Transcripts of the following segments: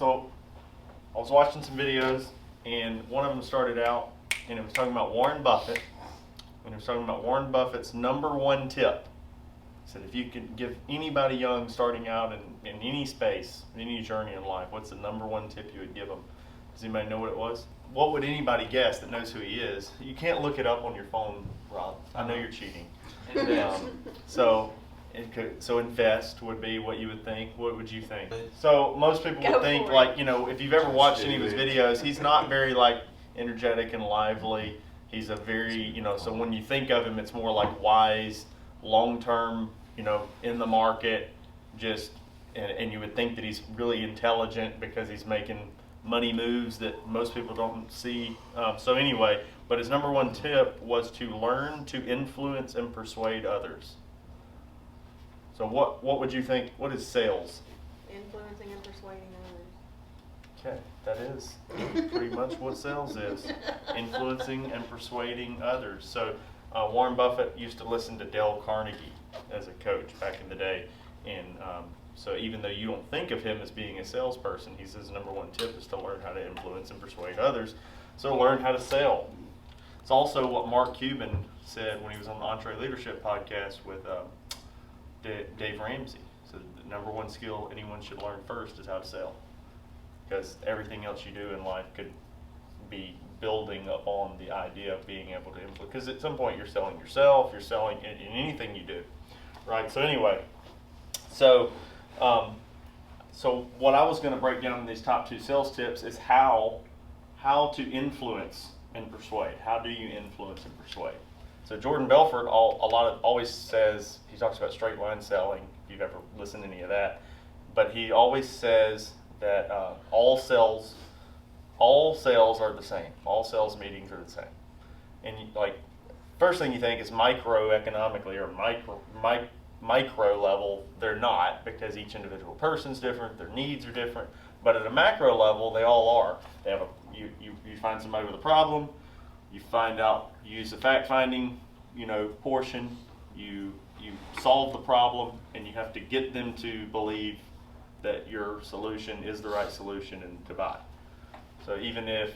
So I was watching some videos, and one of them started out, and it was talking about Warren Buffett, and it was talking about Warren Buffett's #1 tip. It said if you could give anybody young starting out in any space, any journey in life, what's the #1 tip you would give them? Does anybody know what it was? What would anybody guess that knows who he is? You can't look it up on your phone, Rob. I know you're cheating. So invest would be what you would think. What would you think? So most people would think, like, you know, if you've ever watched any of his videos, he's not very like energetic and lively. He's a very, you know, so when you think of him, it's more like wise, long-term, you know, in the market, just, and you would think that he's really intelligent because he's making money moves that most people don't see. So anyway, but his #1 tip was to learn to influence and persuade others. So what would you think? What is sales? Influencing and persuading others. Okay, that is pretty much what sales is. Influencing and persuading others. So Warren Buffett used to listen to Dale Carnegie as a coach back in the day. And so even though you don't think of him as being a salesperson, he says #1 tip is to learn how to influence and persuade others. So learn how to sell. It's also what Mark Cuban said when he was on the Entre Leadership podcast with Dave Ramsey. So the #1 skill anyone should learn first is how to sell. Because everything else you do in life could be building upon the idea of being able to influence. Because at some point you're selling yourself, you're selling in anything you do, right? So anyway, so what I was going to break down in these top 2 sales tips is how to influence and persuade. How do you influence and persuade? So Jordan Belfort always says, he talks about straight line selling, if you've ever listened to any of that, but he always says that all sales are the same. All sales meetings are the same. And first thing you think is microeconomically or micro level, they're not, because each individual person's different, their needs are different. But at a macro level, they all are. They have you find somebody with a problem, you find out, you use the fact finding, portion, you solve the problem, and you have to get them to believe that your solution is the right solution and to buy. So even if,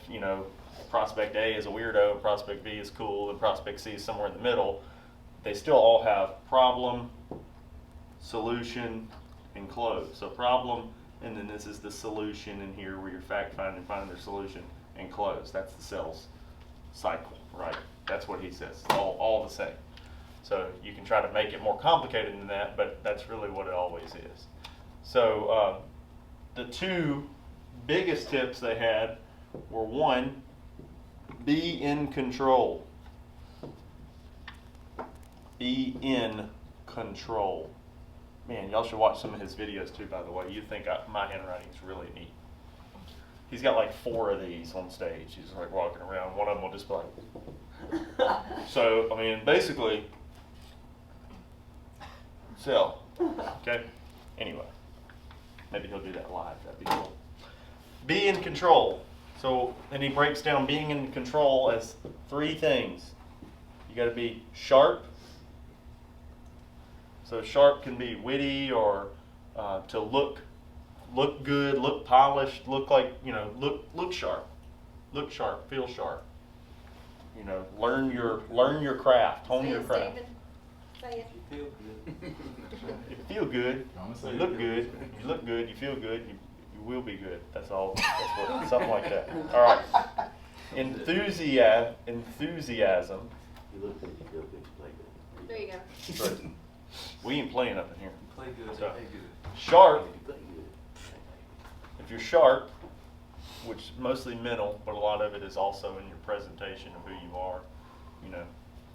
prospect A is a weirdo, prospect B is cool, and prospect C is somewhere in the middle, they still all have problem, solution, and close. So problem, and then this is the solution in here where you're fact finding, finding their solution, and close. That's the sales cycle, right? That's what he says, all the same. So you can try to make it more complicated than that, but that's really what it always is. So the 2 biggest tips they had were 1, be in control. Be in control. Man, y'all should watch some of his videos too, by the way. You'd think my handwriting is really neat. He's got like 4 of these on stage. He's like walking around. One of them will just be like. So, I mean, basically, sell. Okay? Anyway, maybe he'll do that live. That'd be cool. Be in control. So, and he breaks down being in control as 3 things. You got to be sharp. So sharp can be witty or to look good, look polished, look like, look sharp. Look sharp, feel sharp. Learn your craft, hone your craft. Say it. You feel good. You feel good, you look good, you look good, you feel good, you will be good. That's all. That's what, something like that. All right. Enthusiasm. You look good, you feel good, you play good. There you go. Right. We ain't playing up in here. You play good, So, you play good. Sharp. You play good. If you're sharp, which is mostly mental, but a lot of it is also in your presentation of who you are,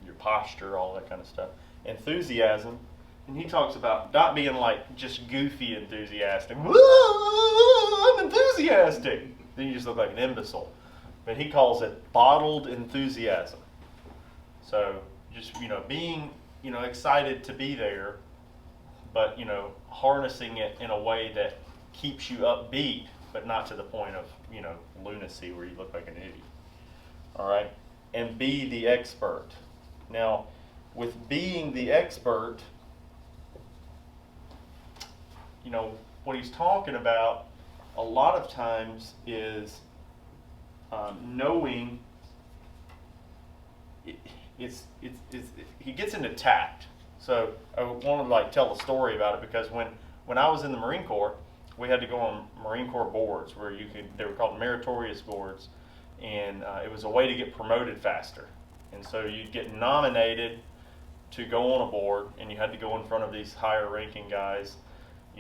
your posture, all that kind of stuff. Enthusiasm, and he talks about not being like just goofy enthusiastic. Woo, I'm enthusiastic. Then you just look like an imbecile. But he calls it bottled enthusiasm. So just being excited to be there, but harnessing it in a way that keeps you upbeat, but not to the point of lunacy where you look like an idiot. All right, and be the expert. Now, with being the expert, what he's talking about a lot of times is knowing he gets into tact. So I want to like tell a story about it, because when I was in the Marine Corps, we had to go on Marine Corps boards where they were called meritorious boards, and it was a way to get promoted faster. And so you'd get nominated to go on a board, and you had to go in front of these higher ranking guys,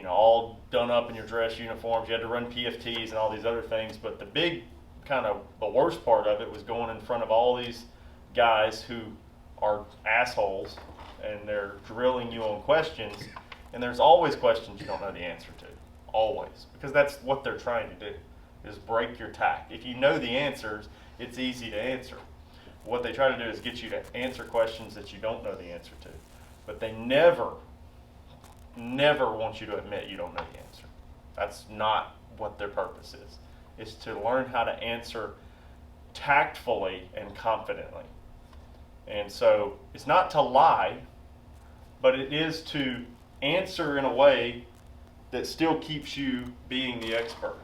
all done up in your dress uniforms. You had to run PFTs and all these other things, but the big the worst part of it was going in front of all these guys who are assholes, and they're drilling you on questions, and there's always questions you don't know the answer to, always, because that's what they're trying to do, is break your tact. If you know the answers, it's easy to answer. What they try to do is get you to answer questions that you don't know the answer to, but they never want you to admit you don't know the answer. That's not what their purpose is. It's to learn how to answer tactfully and confidently. And so it's not to lie, but it is to answer in a way that still keeps you being the expert.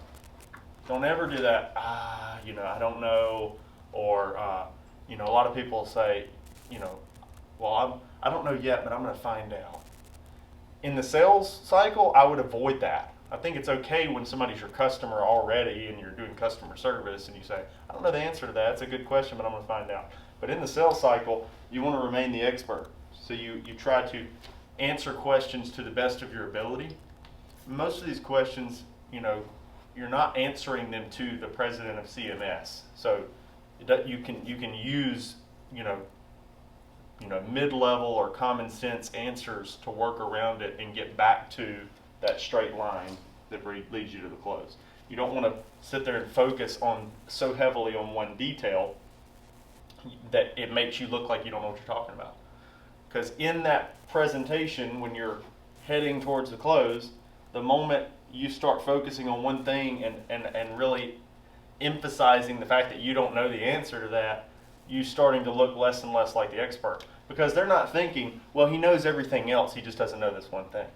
Don't ever do that, I don't know, or, a lot of people say, well, I don't know yet, but I'm going to find out. In the sales cycle, I would avoid that. I think it's okay when somebody's your customer already and you're doing customer service and you say, I don't know the answer to that. It's a good question, but I'm going to find out. But in the sales cycle, you want to remain the expert. So you try to answer questions to the best of your ability. Most of these questions, you're not answering them to the president of CMS. So you can use, mid-level or common sense answers to work around it and get back to that straight line that leads you to the close. You don't want to sit there and focus so heavily on one detail that it makes you look like you don't know what you're talking about. Because in that presentation, when you're heading towards the close, the moment you start focusing on one thing and really emphasizing the fact that you don't know the answer to that, you starting to look less and less like the expert. Because they're not thinking, well, he knows everything else, he just doesn't know this one thing.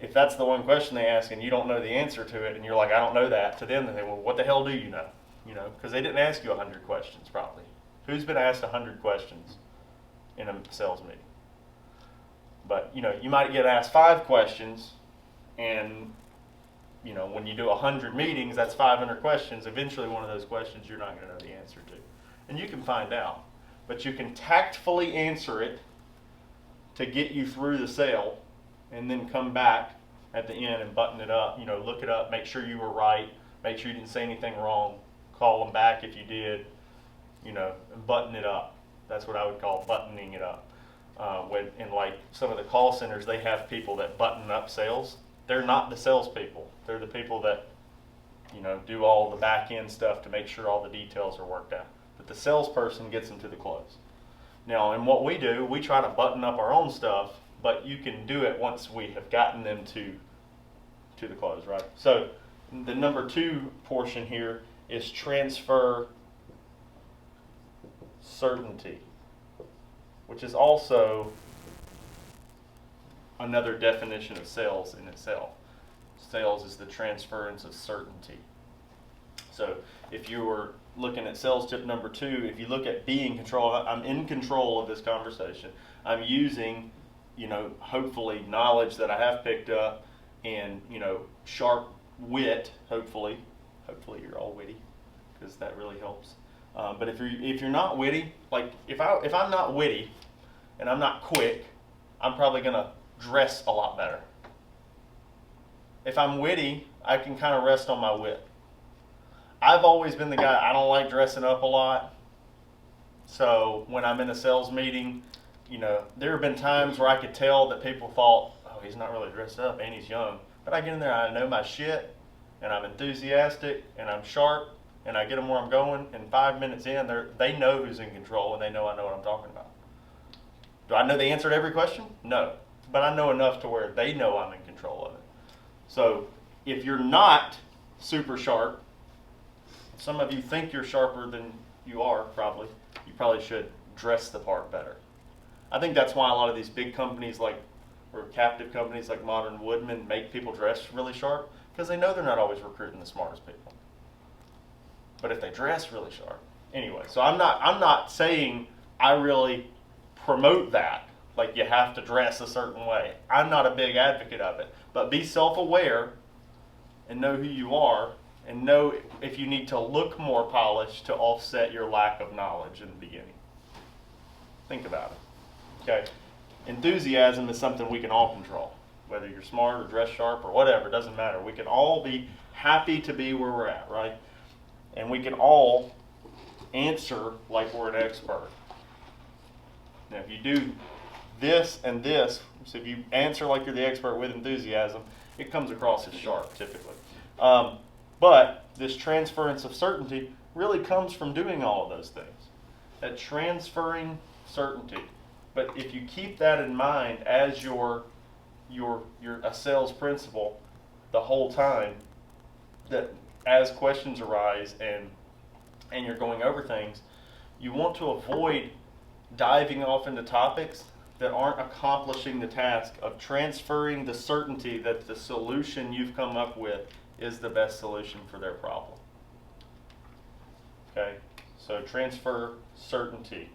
If that's the one question they ask and you don't know the answer to it and you're like, I don't know that, to them they say, well, what the hell do you know? Because they didn't ask you 100 questions probably. Who's been asked 100 questions in a sales meeting? But, you might get asked 5 questions, and, when you do 100 meetings, that's 500 questions. Eventually one of those questions you're not going to know the answer to. And you can find out. But you can tactfully answer it to get you through the sale, and then come back at the end and button it up, look it up, make sure you were right, make sure you didn't say anything wrong, call them back if you did, and button it up. That's what I would call buttoning it up. In like some of the call centers, they have people that button up sales. They're not the salespeople. They're the people that, do all the back end stuff to make sure all the details are worked out. But the salesperson gets them to the close. Now, in what we do, we try to button up our own stuff, but you can do it once we have gotten them to the close, right? So the number 2 portion here is transfer certainty, which is also another definition of sales in itself. Sales is the transference of certainty. So if you were looking at sales tip number 2, if you look at being in control, I'm in control of this conversation. I'm using, hopefully knowledge that I have picked up, and, sharp wit, hopefully you're all witty, because that really helps. But if you're not witty, like if I'm not witty and I'm not quick, I'm probably gonna dress a lot better. If I'm witty, I can kind of rest on my wit. I've always been the guy, I don't like dressing up a lot. So when I'm in a sales meeting, there have been times where I could tell that people thought, oh, he's not really dressed up and he's young. But I get in there, I know my shit, and I'm enthusiastic, and I'm sharp, and I get them where I'm going, and 5 minutes in, they know who's in control, and they know I know what I'm talking about. Do I know the answer to every question? No. But I know enough to where they know I'm in control of it. So if you're not super sharp, some of you think you're sharper than you are, probably. You probably should dress the part better. I think that's why a lot of these big companies or captive companies like Modern Woodman make people dress really sharp, because they know they're not always recruiting the smartest people. But if they dress really sharp, anyway. So I'm not saying I really promote that. Like you have to dress a certain way. I'm not a big advocate of it. But be self-aware and know who you are and know if you need to look more polished to offset your lack of knowledge in the beginning. Think about it. Okay? Enthusiasm is something we can all control. Whether you're smart or dress sharp or whatever, it doesn't matter. We can all be happy to be where we're at, right? And we can all answer like we're an expert. Now, if you do this and this, so if you answer like you're the expert with enthusiasm, it comes across as sharp typically. But this transference of certainty really comes from doing all of those things. That transferring certainty. But if you keep that in mind as your a sales principle the whole time, that as questions arise and you're going over things, you want to avoid diving off into topics that aren't accomplishing the task of transferring the certainty that the solution you've come up with is the best solution for their problem. Okay, so transfer certainty,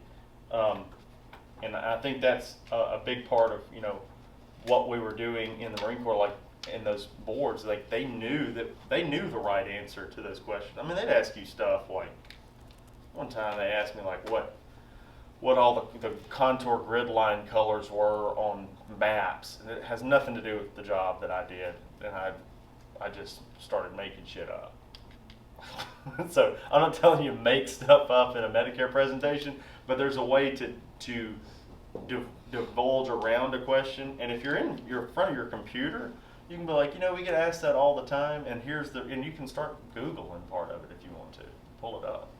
and I think that's a big part of what we were doing in the Marine Corps, like in those boards. Like they knew the right answer to those questions. I mean, they'd ask you stuff like, one time they asked me like what all the contour grid line colors were on maps, and it has nothing to do with the job that I did, and I just started making shit up. So I'm not telling you to make stuff up in a Medicare presentation, but there's a way to divulge around a question. And if you're in front of your computer, you can be like, we get asked that all the time, and and you can start Googling part of it if you want to pull it up.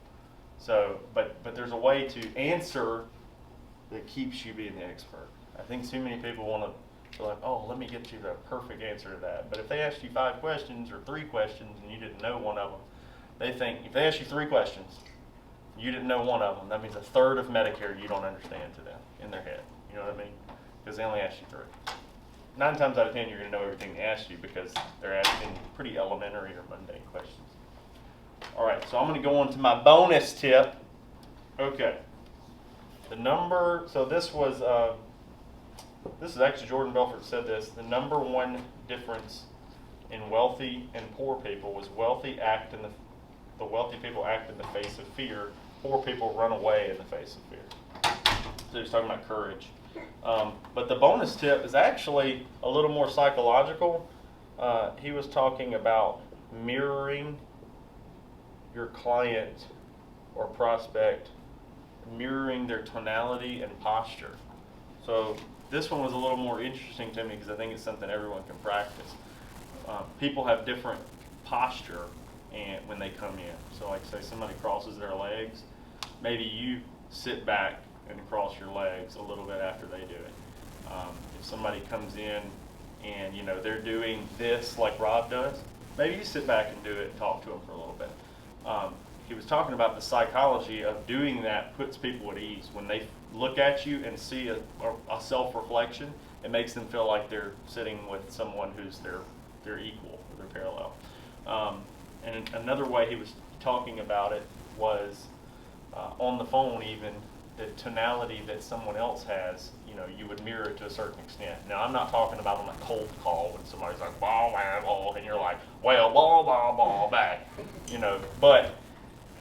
So, but there's a way to answer that keeps you being the expert. I think too many people want to be like, oh, let me get you the perfect answer to that. But if they asked you 5 questions or 3 questions and you didn't know one of them, they think if they ask you 3 questions, you didn't know one of them, that means a third of Medicare you don't understand to them in their head. You know what I mean? Because they only asked you 3. 9 times out of 10, you're going to know everything they asked you because they're asking pretty elementary or mundane questions. All right, so I'm going to go on to my bonus tip. Okay. So this is actually Jordan Belfort said this. The number one difference in wealthy and poor people was the wealthy people act in the face of fear. Poor people run away in the face of fear. So he's talking about courage. But the bonus tip is actually a little more psychological. He was talking about mirroring your client or prospect, mirroring their tonality and posture. So this one was a little more interesting to me because I think it's something everyone can practice. People have different posture when they come in. So like say somebody crosses their legs, maybe you sit back and cross your legs a little bit after they do it. If somebody comes in and they're doing this like Rob does, maybe you sit back and do it and talk to them for a little bit. He was talking about the psychology of doing that puts people at ease. When they look at you and see a self-reflection, it makes them feel like they're sitting with someone who's their equal, or their parallel. And another way he was talking about it was on the phone even, the tonality that someone else has, you would mirror it to a certain extent. Now, I'm not talking about on a cold call when somebody's like, blah, blah, blah, and you're like, well, blah, blah, blah, back. But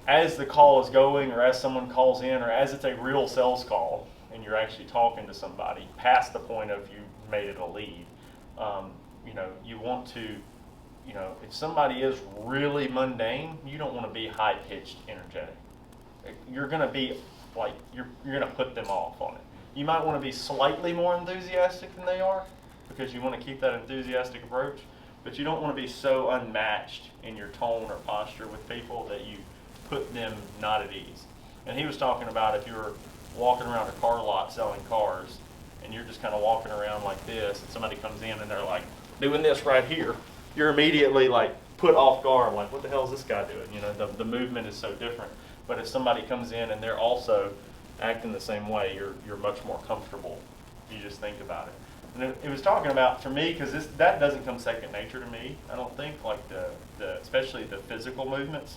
as the call is going, or as someone calls in, or as it's a real sales call, and you're actually talking to somebody past the point of you made it a lead, you want to, if somebody is really mundane, you don't want to be high-pitched energetic. You're going to be like, you're going to put them off on it. You might want to be slightly more enthusiastic than they are because you want to keep that enthusiastic approach, but you don't want to be so unmatched in your tone or posture with people that you put them not at ease. And he was talking about if you were walking around a car lot selling cars and you're just kind of walking around like this and somebody comes in and they're like doing this right here, you're immediately like put off guard, like what the hell is this guy doing? The movement is so different. But if somebody comes in and they're also acting the same way, you're much more comfortable. You just think about it. And it was talking about, for me, because that doesn't come second nature to me, I don't think, like especially the physical movements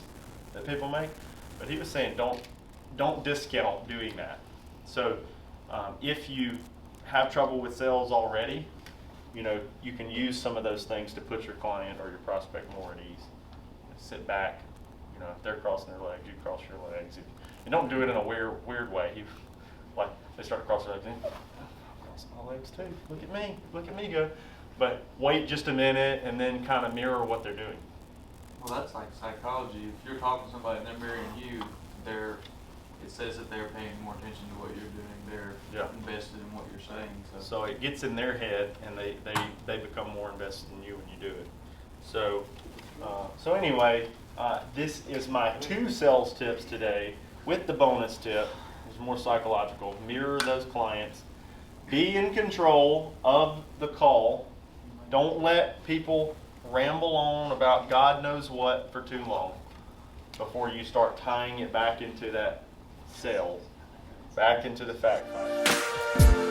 that people make. But he was saying don't discount doing that. So if you have trouble with sales already, you know, you can use some of those things to put your client or your prospect more at ease. Sit back, you know, if they're crossing their legs, you cross your legs. And don't do it in a weird way. Like they start to cross their legs, cross my legs too. Look at me go. But wait just a minute and then kind of mirror what they're doing. Well, that's like psychology. If you're talking to somebody and they're mirroring you, it says that they're paying more attention to what you're doing. They're invested in what you're saying. So it gets in their head, and they become more invested in you when you do it. So anyway, this is my 2 sales tips today with the bonus tip. It's more psychological. Mirror those clients. Be in control of the call. Don't let people ramble on about God knows what for too long before you start tying it back into that sales, back into the fact find.